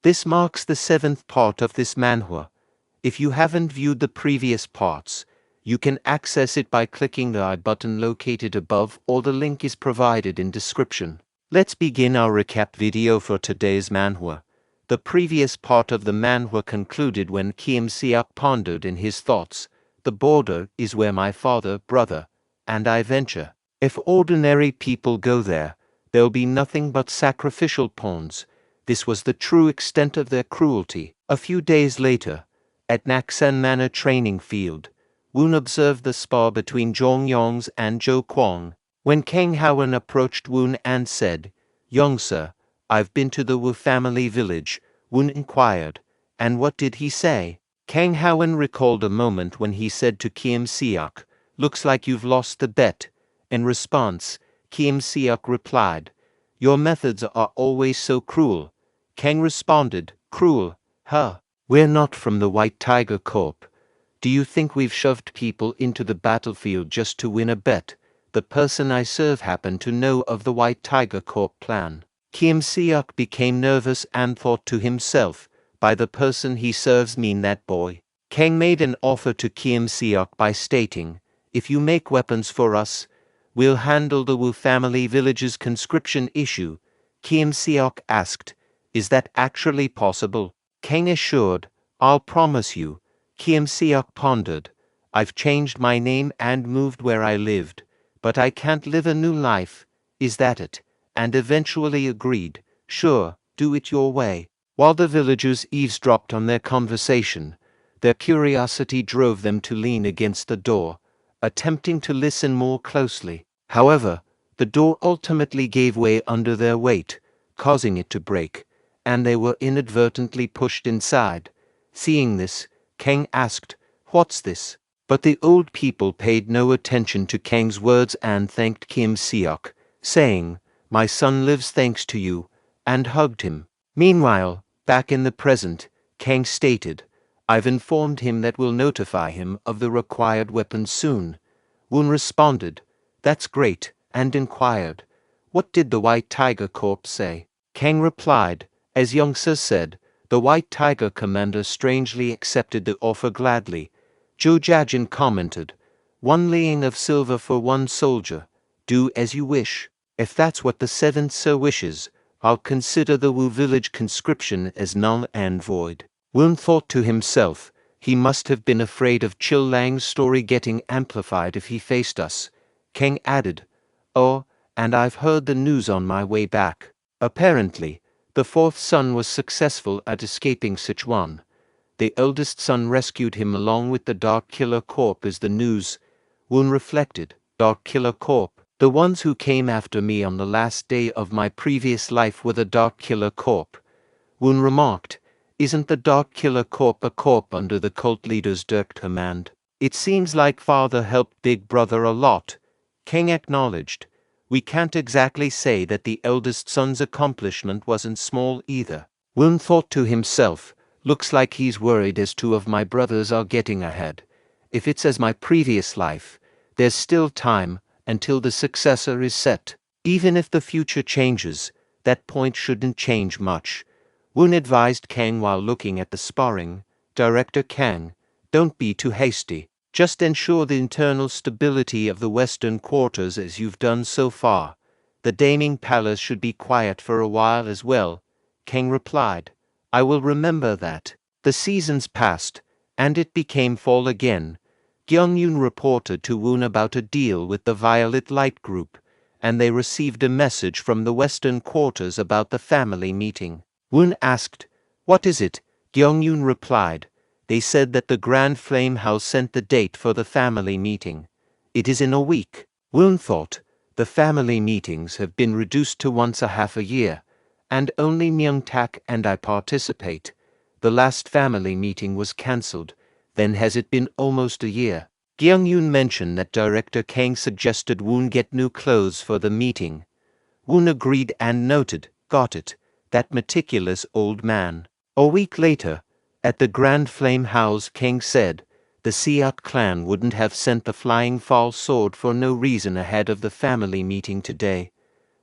This marks the 7th part of this manhwa. If you haven't viewed the previous parts, you can access it by clicking the I button located above, or the link is provided in description. Let's begin our recap video for today's manhwa. The previous part of the manhwa concluded when Kim Seok pondered in his thoughts, "The border is where my father, brother, and I venture. If ordinary people go there, there'll be nothing but sacrificial pawns." This was the true extent of their cruelty. A few days later, at Naksan Manor training field, Woon observed the spar between Jong Yongs and Jo Kwang. When Kang Hawan approached Woon and said, "Young sir, I've been to the Wu family village," Woon inquired, "And what did he say?" Kang Hawan recalled a moment when he said to Kim Seok, "Looks like you've lost the bet." In response, Kim Seok replied, "Your methods are always so cruel." Kang responded, "Cruel? Huh? We're not from the White Tiger Corp. Do you think we've shoved people into the battlefield just to win a bet? The person I serve happened to know of the White Tiger Corp plan." Kim Seok became nervous and thought to himself, "By the person he serves mean that boy." Kang made an offer to Kim Seok by stating, "If you make weapons for us, we'll handle the Wu family village's conscription issue." Kim Seok asked, "Is that actually possible?" Kang assured, "I'll promise you." Kim Seok pondered, "I've changed my name and moved where I lived, but I can't live a new life. Is that it?" And eventually agreed, "Sure, do it your way." While the villagers eavesdropped on their conversation, their curiosity drove them to lean against the door, attempting to listen more closely. However, the door ultimately gave way under their weight, causing it to break, and they were inadvertently pushed inside. Seeing this, Kang asked, "What's this?" But the old people paid no attention to Kang's words and thanked Kim Seok, saying, "My son lives thanks to you," and hugged him. Meanwhile, back in the present, Kang stated, "I've informed him that we'll notify him of the required weapons soon." Woon responded, "That's great," and inquired, "What did the White Tiger Corp say?" Kang replied, "As Youngsa said, the White Tiger commander strangely accepted the offer gladly." Jo Jajin commented, "1 liang of silver for 1 soldier. Do as you wish. If that's what the 7th Sir wishes, I'll consider the Wu village conscription as null and void." Woon thought to himself, he must have been afraid of Chil Lang's story getting amplified if he faced us. Kang added, "Oh, and I've heard the news on my way back. Apparently, the 4th son was successful at escaping Sichuan. The eldest son rescued him along with the Dark Killer Corp. Is the news." Woon reflected, "Dark Killer Corp. The ones who came after me on the last day of my previous life were the Dark Killer Corp." Woon remarked, "Isn't the Dark Killer Corp a corp under the cult leader's direct command? It seems like father helped Big Brother a lot." Kang acknowledged, "We can't exactly say that the eldest son's accomplishment wasn't small either." Woon thought to himself, "Looks like he's worried as 2 of my brothers are getting ahead. If it's as my previous life, there's still time until the successor is set. Even if the future changes, that point shouldn't change much." Woon advised Kang while looking at the sparring, "Director Kang, don't be too hasty. Just ensure the internal stability of the Western quarters as you've done so far. The Daming Palace should be quiet for a while as well." Kang replied, "I will remember that." The seasons passed, and it became fall again. Gyeong-un reported to Woon about a deal with the Violet Light Group, and they received a message from the Western quarters about the family meeting. Woon asked, "What is it?" Gyeong-un replied, "They said that the Grand Flame House sent the date for the family meeting. It is in a week." Woon thought, the family meetings have been reduced to once a half a year, and only Myeong Tac and I participate. The last family meeting was cancelled. Then has it been almost a year? Gyeong-un mentioned that Director Kang suggested Woon get new clothes for the meeting. Woon agreed and noted, "Got it, that meticulous old man." A week later, at the Grand Flame House, Kang said, the Seok clan wouldn't have sent the Flying Fall Sword for no reason ahead of the family meeting today.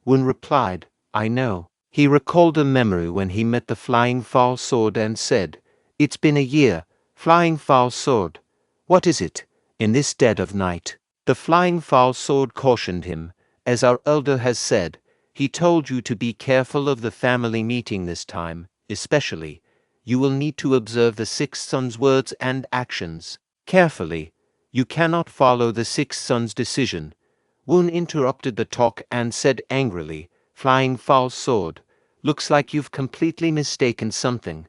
Woon replied, "I know." He recalled a memory when he met the flying foul sword and said, "It's been a year, flying foul sword. What is it, in this dead of night?" The flying foul sword cautioned him, "As our elder has said, he told you to be careful of the family meeting this time, especially. You will need to observe the sixth son's words and actions carefully. You cannot follow the sixth son's decision." Woon interrupted the talk and said angrily, "Flying foul sword, looks like you've completely mistaken something.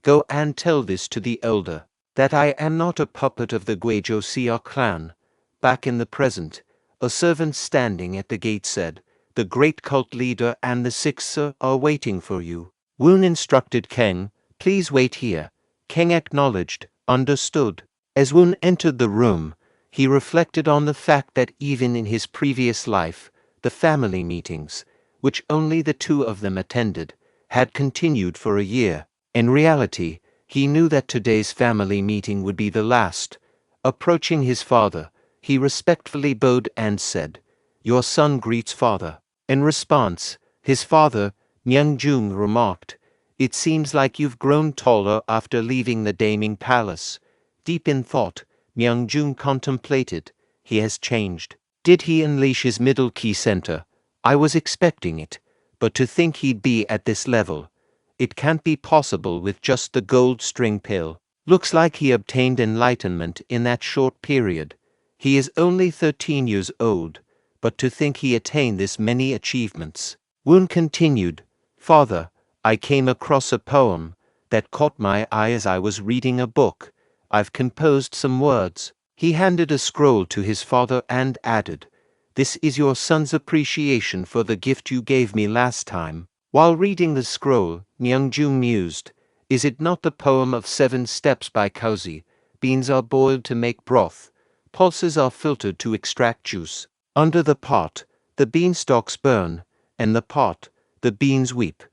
Go and tell this to the elder, that I am not a puppet of the Gwaejo clan." Back in the present, a servant standing at the gate said, "The great cult leader and the sixth sir are waiting for you." Woon instructed Kang, "Please wait here." Kang acknowledged, "Understood." As Woon entered the room, he reflected on the fact that even in his previous life, the family meetings, which only the two of them attended, had continued for a year. In reality, he knew that today's family meeting would be the last. Approaching his father, he respectfully bowed and said, "Your son greets father." In response, his father, Myeong-jung, remarked, "It seems like you've grown taller after leaving the Daming Palace." Deep in thought, Myeong-jung contemplated. He has changed. Did he unleash his middle key center? I was expecting it, but to think he'd be at this level. It can't be possible with just the gold string pill. Looks like he obtained enlightenment in that short period. He is only 13 years old, but to think he attained this many achievements. Woon continued, "Father, I came across a poem that caught my eye as I was reading a book. I've composed some words." He handed a scroll to his father and added, "This is your son's appreciation for the gift you gave me last time." While reading the scroll, Myeong-jung mused, "Is it not the poem of 7 steps by Kaozi? Beans are boiled to make broth. Pulses are filtered to extract juice. Under the pot, the beanstalks burn, and the pot, the beans weep.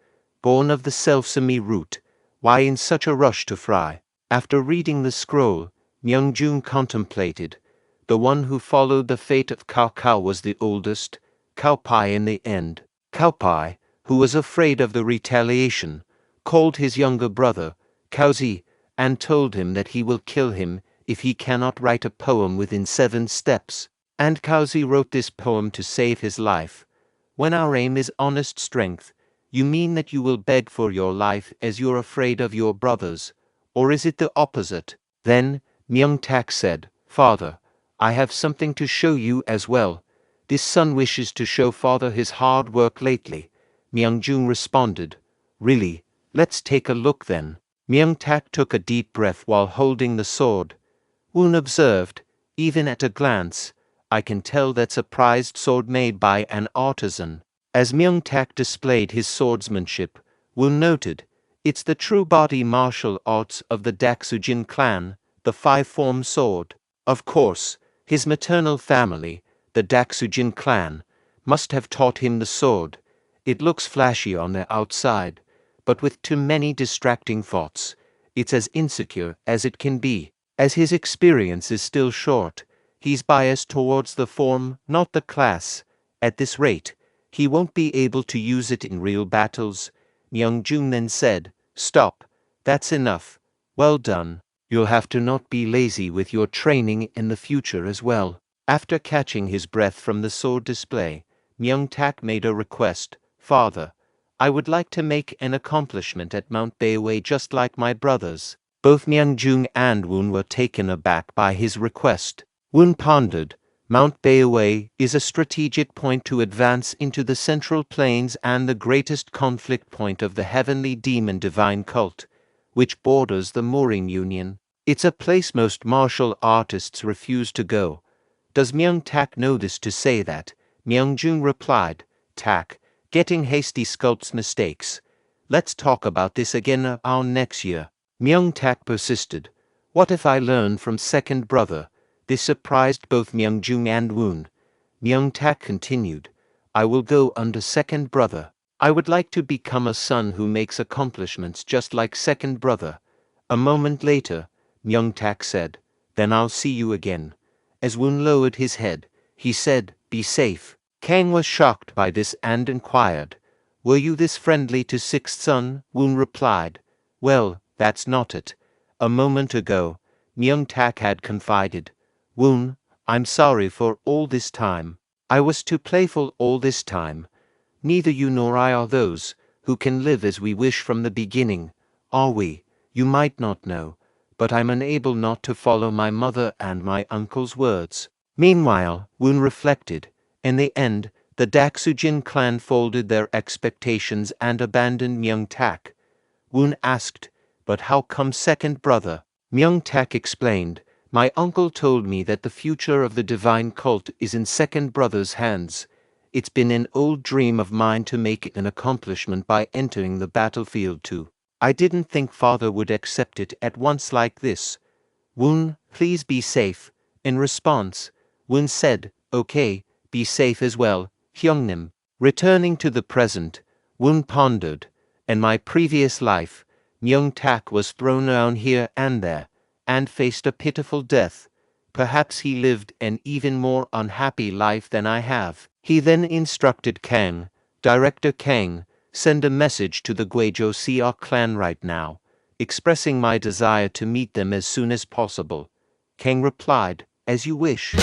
Born of the self-semi root, why in such a rush to fry?" After reading the scroll, Myeong-jung contemplated. The one who followed the fate of Cao Cao was the oldest, Cao Pai in the end. Cao Pai, who was afraid of the retaliation, called his younger brother, Kaozi, and told him that he will kill him if he cannot write a poem within 7 steps. And Kaozi wrote this poem to save his life. When our aim is honest strength, you mean that you will beg for your life as you're afraid of your brothers, or is it the opposite? Then Mang Tac said, "Father, I have something to show you as well. This son wishes to show father his hard work lately." Myeong-jung responded, "Really? Let's take a look then." Mang Tac took a deep breath while holding the sword. Woon observed, "Even at a glance, I can tell that's a prized sword made by an artisan." As Mang Tac displayed his swordsmanship, Woon noted, "It's the true body martial arts of the Daksujin clan, the 5-form sword." Of course, his maternal family, the Daksujin clan, must have taught him the sword. It looks flashy on the outside, but with too many distracting thoughts, it's as insecure as it can be. As his experience is still short, he's biased towards the form, not the class. At this rate, he won't be able to use it in real battles. Myeong-jung then said, "Stop. That's enough. Well done. You'll have to not be lazy with your training in the future as well." After catching his breath from the sword display, Mang Tac made a request, "Father, I would like to make an accomplishment at Mount Bayway just like my brothers." Both Myeong-jung and Woon were taken aback by his request. Woon pondered. Mount Bayway is a strategic point to advance into the Central Plains and the greatest conflict point of the Heavenly Demon Divine Cult, which borders the Murim Union. It's a place most martial artists refuse to go. Does Mang Tac know this to say that? Myeong-jung replied, "Tac, getting hasty sculpts mistakes. Let's talk about this again our next year." Mang Tac persisted, "What if I learn from second brother?" This surprised both Myeong-jung and Woon. Mang Tac continued, "I will go under second brother. I would like to become a son who makes accomplishments just like second brother." A moment later, Mang Tac said, "Then I'll see you again." As Woon lowered his head, he said, "Be safe." Kang was shocked by this and inquired, Were you this friendly to sixth son? Woon replied. Well, that's not it. A moment ago, Myeong Tac had confided. Woon, I'm sorry for all this time. I was too playful all this time. Neither you nor I are those who can live as we wish from the beginning, are we? You might not know, but I'm unable not to follow my mother and my uncle's words. Meanwhile, Woon reflected. In the end, the Daksujin clan folded their expectations and abandoned Myeong Tac. Woon asked, but how come second brother? Myeong Tac explained, my uncle told me that the future of the divine cult is in second brother's hands. It's been an old dream of mine to make it an accomplishment by entering the battlefield too. I didn't think father would accept it at once like this. Woon, please be safe. In response, Woon said, okay, be safe as well, Hyungnim. Returning to the present, Woon pondered. In my previous life, Myeong Tac was thrown around here and there, and faced a pitiful death. Perhaps he lived an even more unhappy life than I have. He then instructed Kang, Director Kang, send a message to the Guizhou Siak clan right now, expressing my desire to meet them as soon as possible. Kang replied, as you wish.